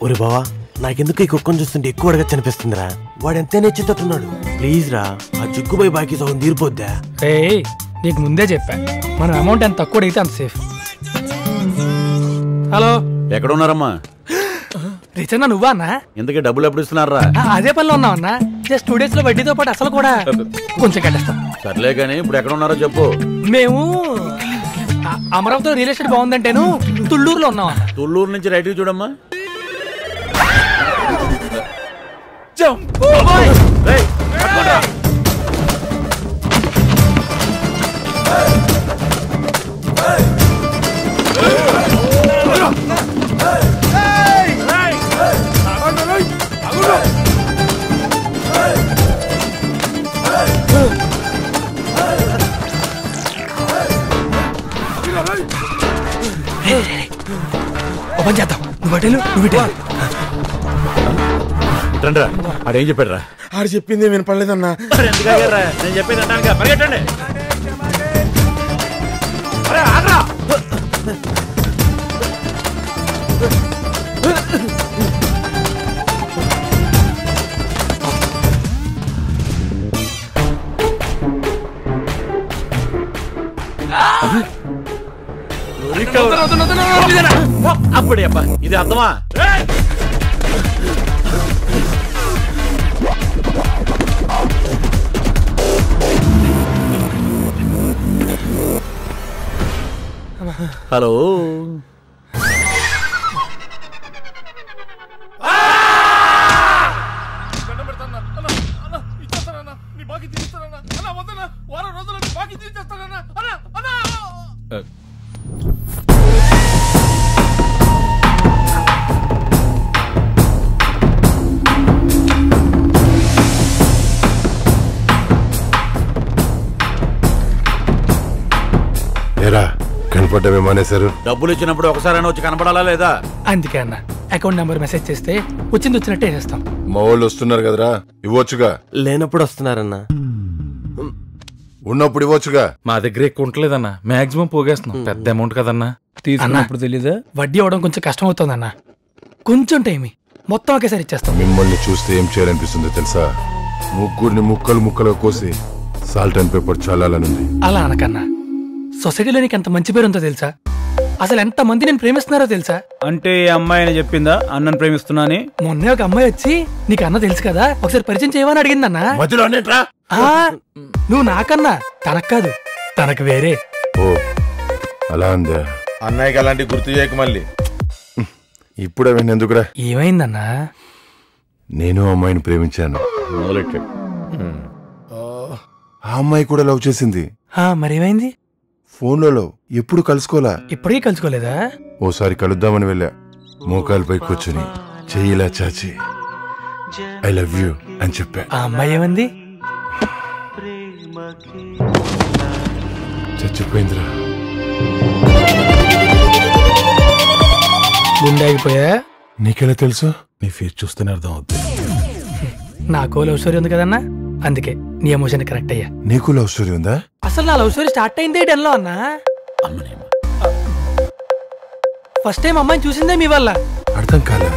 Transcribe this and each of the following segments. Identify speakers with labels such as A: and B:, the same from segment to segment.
A: ఒరే బావా, నాకెందుకు ఈ కుక్కను చూస్తుంటే ఎక్కువ అడగచ్చు అనిపిస్తుందిరా. వాడు ఎంత నేర్చేటట్టున్నాడు. ప్లీజ్ రా, ఆ జుగ్గుపై బాకీ సగం తీరిపోద్దా?
B: నీకు ముందే చెప్పా, మన అమౌంట్ ఎంత తక్కువ అయితే అంత సేఫ్. హలో,
C: ఎక్కడ ఉన్నారమ్మా?
B: రిచన్న నువ్వా అన్నా?
C: ఇంతకీ డబ్బులు ఎప్పుడు ఇస్తున్నారా?
B: అదే పనిలో ఉన్నావు అన్నా. జస్ట్ 2 days లో వడ్డీతో పాటు అసలు కూడా కొంచెం కట్టేస్తాం.
C: సర్లే కానీ ఇప్పుడు ఎక్కడ ఉన్నారో చెప్పు.
B: మేము అమరావతిలో రియల్ ఎస్టేట్ బాగుందంటేను తుళ్ళూరులో ఉన్నాం.
C: తుళ్ళూరు నుంచి రైట్ చూడమ్మా.
B: ఓపెన్ చేద్దాం. నువ్వు
C: ఆడేం చెప్పాడు రా?
A: ఆడు చెప్పింది వినపడలేదన్నా.
C: నేను చెప్పేది అంటాను, పరిగెట్టండి. అప్పుడే అబ్బా, ఇది అర్థమా? హలో,
D: కనపడ్డమే మానేశారు.
C: డబ్బులు ఇచ్చినప్పుడు ఒకసారైనా వచ్చి కనపడాలా లేదా?
B: అందుకే అన్న, అకౌంట్ నెంబర్ మెసేజ్ చేస్తే వచ్చింది వచ్చినట్టే వేసేస్తాం.
D: మా వాళ్ళు వస్తున్నారు కదరా, ఇవ్వచ్చుగా.
A: లేనప్పుడు వస్తున్నారన్నా,
D: ఉన్నప్పుడు ఇవ్వచ్చుగా.
E: మా దగ్గర ఎక్కువ ఉంటలేదన్నా, మాక్సిమం పోగేస్తున్నాం. పెద్ద అమౌంట్ కదన్నా, తీసుకున్నప్పుడు తెలీదా?
B: వడ్డీ అవడం కొంచెం కష్టం అవుతుందన్న. కొంచెం టైం, మొత్తం ఒకేసారి ఇచ్చేస్తాం.
D: మిమ్మల్ని చూస్తే ఏం చేయాలనిపిస్తుందో తెలుసా? ముగ్గురిని ముక్కలు ముక్కలుగా కోసి సాల్ట్ అండ్ పేపర్ చల్లాలనుంది.
B: అలా అనకన్నా, సొసైటీలో నీకు ఎంత మంచి పేరు ఉందో తెలుసా? అసలు ఎంత మంది నేను ప్రేమిస్తున్నారో తెలుసా?
E: అంటే ఈ అమ్మాయిని చెప్పిందా అన్నను ప్రేమిస్తున్నా అని?
B: మొన్నే ఒక అమ్మాయి వచ్చి నీకు అన్న తెలుసు కదా, ఒకసారి పరిచయం చేయమని అడిగిందన్నా. నువ్వు నాకన్నా, తనకు కాదు, తనకు వేరే.
D: ఓ అలా అందా?
F: అన్నయ్యకి అలాంటి గుర్తు చేయక మళ్ళీ.
D: ఇప్పుడు అవన్నీ ఎందుకురా?
B: ఏమైందన్నా?
D: నేను అమ్మాయిని ప్రేమించాను. ఆ అమ్మాయి కూడా లవ్ చేసింది.
B: మరేమైంది?
D: ఫోన్లలో ఎప్పుడు కలుసుకోలా.
B: ఇప్పటికీ కలుసుకోలేదా?
D: ఓసారి కలుద్దామని వెళ్ళా. మోకాలపై కూర్చుని చెయ్యిలా చాచి ఐ లవ్ యూ అని చెప్పా.
B: ఆ అమ్మాయి ఏమంది?
D: చచ్చిపోయిందిరా.
B: గుండె ఆగిపోయా?
D: నీకెలా తెలుసు?
E: నీ ఫేస్ చూస్తేనే అర్థం అవుతుంది.
B: నాకు లవ్ స్టోరీ ఉంది కదన్నా, అందుకే నీ ఎమోషన్ కరెక్ట్ అయ్యా.
D: నీకు లవ్ స్టోరీ ఉందా?
B: అసలు నా లవ్ స్టోరీ స్టార్ట్ అయిందే 10 లో అన్నా. ఫస్ట్ టైం అమ్మాయిని చూసిందే మీ వల్ల.
D: అర్థం కాలే,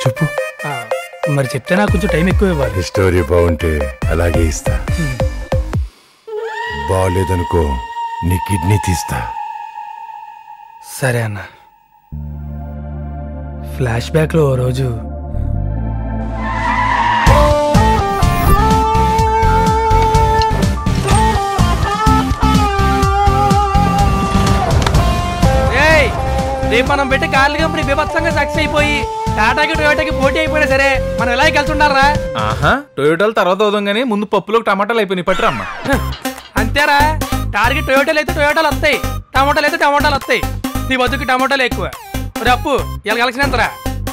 D: చెప్పు.
B: మరి చెప్తే నాకు కొంచెం టైం ఎక్కువ ఇవ్వాలి.
D: స్టోరీ బాగుంటే అలాగే ఇస్తా. బాగలేదనుకో నీ కిడ్నీ తీస్తా.
B: సరే అన్న. ఫ్లాష్ బ్యాక్ లో ఓ రోజు రేపు మనం పెట్టి కార్ల కంపెనీ బీభత్సంగా సక్సెస్ అయిపోయి టాటాకి టొయోటాకి పోటీ అయిపోయినా సరే మనం ఎలా కలిసి ఉండాలరా?
E: ఆహా, టొయోటాలు తర్వాత అవుదాం గానీ ముందు పప్పులో టమాటాలు అయిపోయినాయి. పట్టరమ్మా.
B: అంతేరా, టార్గెట్ టొయోటాలు అయితే టొయోటాలు వస్తాయి, టమాటాలు అయితే టమాటాలు వస్తాయి. నీ బతుకు టమాటాలు ఎక్కువ. అప్పు ఇలా కలిసిన ఎంతరా?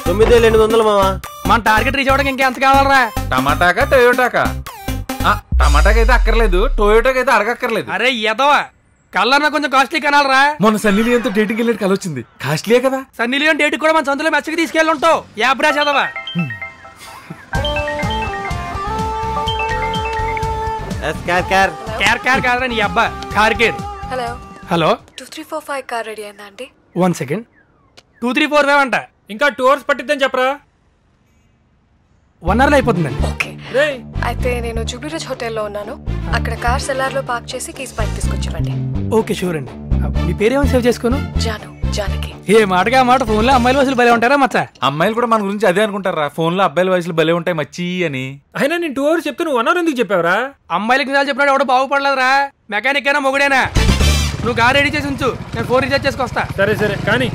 A: 9,800 మావా.
B: మన టార్గెట్ రీచ్ అవ్వడానికి ఇంకెంత కావాలరా?
E: టమాటాకా టొయోటాకా? టమాటాకి అయితే అక్కర్లేదు, టొయోటాకి అయితే అడగక్కర్లేదు.
B: అరే ఎదవా, కళ్ళన్నా కొంచెం కాస్ట్లీ కనాలరా.
E: మొన్న సన్నీ లియోన్తో డేటింగ్ వెళ్ళి కలొచ్చింది, కాస్ట్లీయే కదా.
B: సన్నీ లియోన్ డేట్ కూడా మన సొంతలో మెచ్చకి తీసుకెళ్ళి ఉంటావు. యాబ్రా చదవా. కేర్ కాదరా నీ అబ్బా, car care.
G: Hello
B: hello,
G: 2345 car ready అయిందా అండి?
B: 1 సెకండ్. 234 అంట.
G: ఇంకా 2 hours పట్టిద్దని చెప్పరా.
B: 1 hour అయిపోతుందండి.
H: ఓకే
G: రే
H: అయితే నేను జూబ్లీరాజ్ హోటల్లో ఉన్నాను. అక్కడ కార్ సెల్లార్లో పార్క్ చేసి కీస్ బైక్ తీసుకొచ్చివ్వండి.
B: ఓకే షూర్ అండి. మీ పేరేమో సేవ్ చేసుకోను?
H: జానకి.
B: ఏ మాటగా మాట ఫోన్లో అమ్మాయిల వయసులు భలే ఉంటారా మచ్చ?
E: అమ్మాయిలు కూడా మన గురించి అదే అనుకుంటారా, ఫోన్ లో అబ్బాయిల వయసులు భలే ఉంటాయి మచ్చి అని.
G: అయినా నేను 2 hours చెప్తే నువ్వు 1 hour ఎందుకు చెప్పావురా?
B: అమ్మాయిలకి నిజాలు చెప్పినాడు ఎవడో బాగుపడలేదురా. మెకానిక్ అయినా మొగుడేనా? నువ్వు కార్ రెడీ చేసి ఉంచు, నేను 4 రీఛార్జ్ చేసుకొస్తా.
G: సరే కానీ